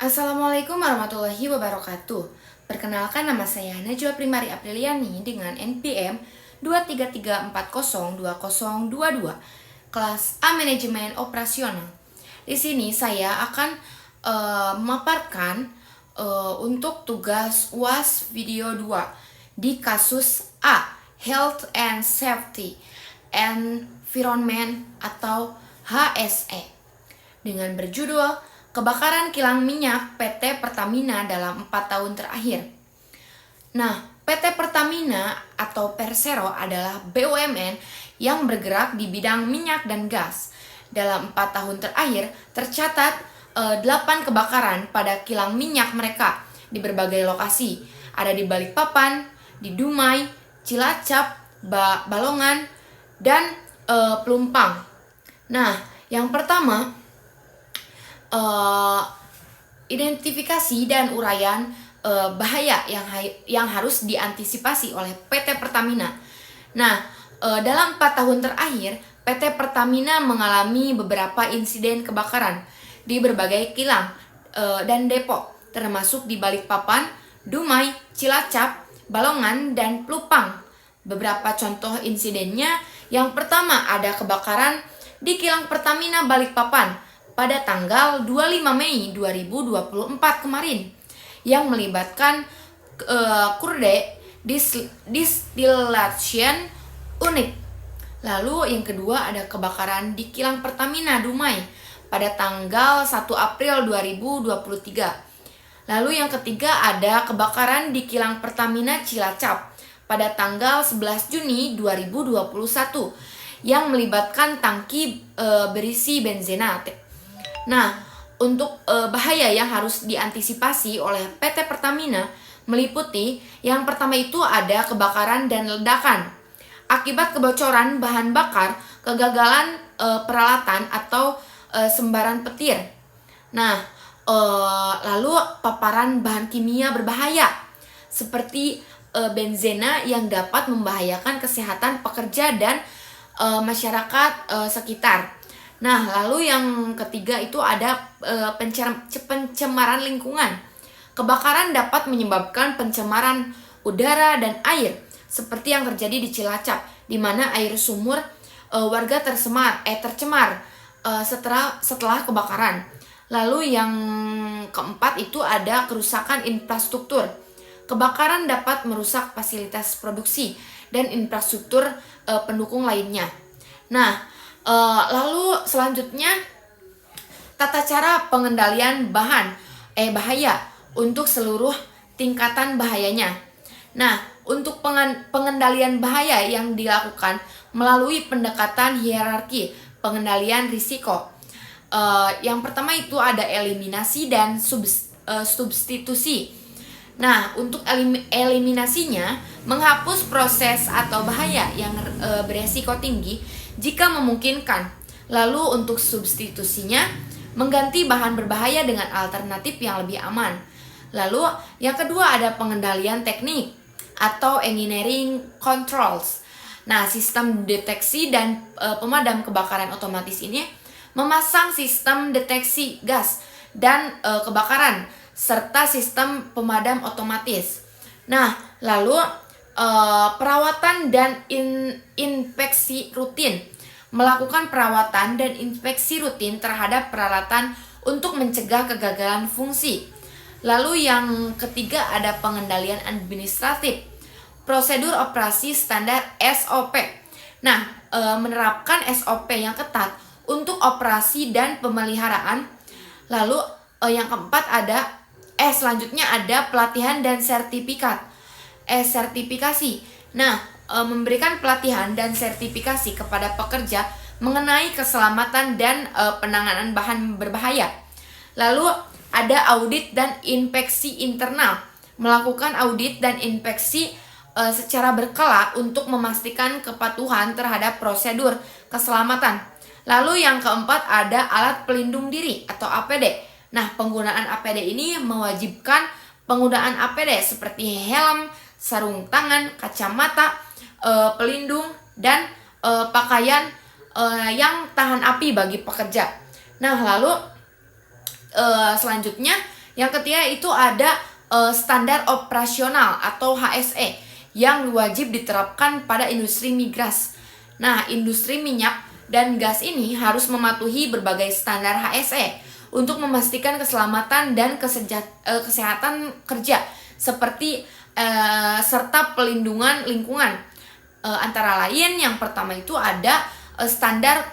Assalamualaikum warahmatullahi wabarakatuh. Perkenalkan, nama saya Najwa Primari Apriliani dengan NPM 233402022, kelas A Manajemen Operasional. Di sini saya akan memaparkan untuk tugas UAS video 2 di kasus A, Health and Safety Environment atau HSE, dengan berjudul Kebakaran Kilang Minyak PT Pertamina dalam 4 tahun terakhir. Nah, PT Pertamina atau Persero adalah BUMN yang bergerak di bidang minyak dan gas. Dalam 4 tahun terakhir tercatat 8 kebakaran pada kilang minyak mereka di berbagai lokasi. Ada di Balikpapan, di Dumai, Cilacap, Balongan, dan Pelumpang. Nah, yang pertama, identifikasi dan uraian bahaya yang harus diantisipasi oleh PT Pertamina. Nah, dalam 4 tahun terakhir, PT Pertamina mengalami beberapa insiden kebakaran di berbagai kilang dan depo, termasuk di Balikpapan, Dumai, Cilacap, Balongan, dan Pelumpang. Beberapa contoh insidennya, yang pertama ada kebakaran di kilang Pertamina Balikpapan pada tanggal 25 Mei 2024 kemarin yang melibatkan kurde distillation unit. Lalu yang kedua ada kebakaran di kilang Pertamina Dumai pada tanggal 1 April 2023. Lalu yang ketiga ada kebakaran di kilang Pertamina Cilacap pada tanggal 11 Juni 2021 yang melibatkan tangki berisi benzenat. Nah, untuk bahaya yang harus diantisipasi oleh PT Pertamina meliputi yang pertama itu ada kebakaran dan ledakan akibat kebocoran bahan bakar, kegagalan peralatan atau sembaran petir. Nah, lalu paparan bahan kimia berbahaya seperti benzena yang dapat membahayakan kesehatan pekerja dan masyarakat sekitar. Nah, lalu yang ketiga itu ada pencemaran lingkungan. Kebakaran dapat menyebabkan pencemaran udara dan air, seperti yang terjadi di Cilacap, di mana air sumur warga tercemar setelah kebakaran. Lalu yang keempat itu ada kerusakan infrastruktur. Kebakaran dapat merusak fasilitas produksi dan infrastruktur pendukung lainnya. Nah, lalu selanjutnya tata cara pengendalian bahaya untuk seluruh tingkatan bahayanya. Nah, untuk pengendalian bahaya yang dilakukan melalui pendekatan hierarki pengendalian risiko. Yang pertama itu ada eliminasi dan substitusi. Nah, untuk eliminasinya menghapus proses atau bahaya yang beresiko tinggi jika memungkinkan. Lalu untuk substitusinya mengganti bahan berbahaya dengan alternatif yang lebih aman. Lalu yang kedua ada pengendalian teknik atau engineering controls. Nah, sistem deteksi dan pemadam kebakaran otomatis ini memasang sistem deteksi gas dan kebakaran serta sistem pemadam otomatis. Nah, lalu perawatan dan inspeksi rutin. Melakukan perawatan dan inspeksi rutin terhadap peralatan untuk mencegah kegagalan fungsi. Lalu yang ketiga ada pengendalian administratif. Prosedur operasi standar SOP. Nah, menerapkan SOP yang ketat untuk operasi dan pemeliharaan. Lalu yang keempat selanjutnya ada pelatihan dan sertifikasi. Nah, memberikan pelatihan dan sertifikasi kepada pekerja mengenai keselamatan dan penanganan bahan berbahaya. Lalu ada audit dan inspeksi internal. Melakukan audit dan inspeksi secara berkala untuk memastikan kepatuhan terhadap prosedur keselamatan. Lalu yang keempat ada alat pelindung diri atau APD. Nah, penggunaan APD ini mewajibkan penggunaan APD seperti helm, sarung tangan, kacamata, pelindung, dan pakaian yang tahan api bagi pekerja. Nah, lalu selanjutnya Yang ketiga itu ada standar operasional atau HSE yang wajib diterapkan pada industri migas. Nah, industri minyak dan gas ini harus mematuhi berbagai standar HSE untuk memastikan keselamatan dan kesehatan kerja seperti serta pelindungan lingkungan. Antara lain yang pertama itu ada standar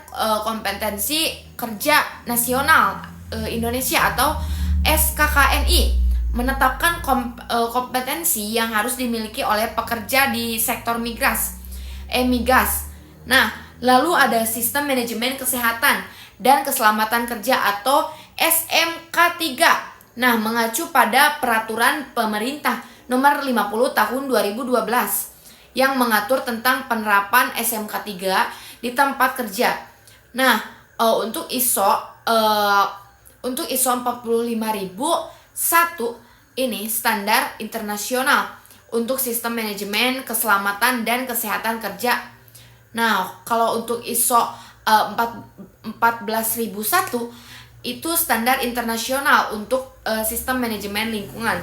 kompetensi kerja nasional Indonesia atau SKKNI, menetapkan kompetensi yang harus dimiliki oleh pekerja di sektor migas. Nah, lalu ada sistem manajemen kesehatan dan keselamatan kerja atau SMK3. Nah, mengacu pada peraturan pemerintah nomor 50 tahun 2012 yang mengatur tentang penerapan SMK3 di tempat kerja. Nah, untuk ISO 45001 ini standar internasional untuk sistem manajemen keselamatan dan kesehatan kerja. Nah, kalau untuk ISO 14001 itu standar internasional untuk sistem manajemen lingkungan.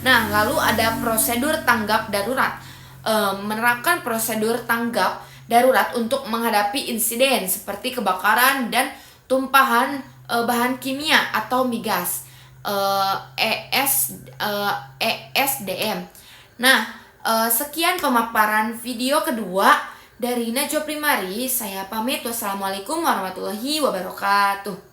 Nah, lalu ada prosedur tanggap darurat. Menerapkan prosedur tanggap darurat untuk menghadapi insiden seperti kebakaran dan tumpahan bahan kimia atau migas. ESDM. Nah, sekian pemaparan video kedua dari Najwa Primari. Saya pamit. Wassalamualaikum warahmatullahi wabarakatuh.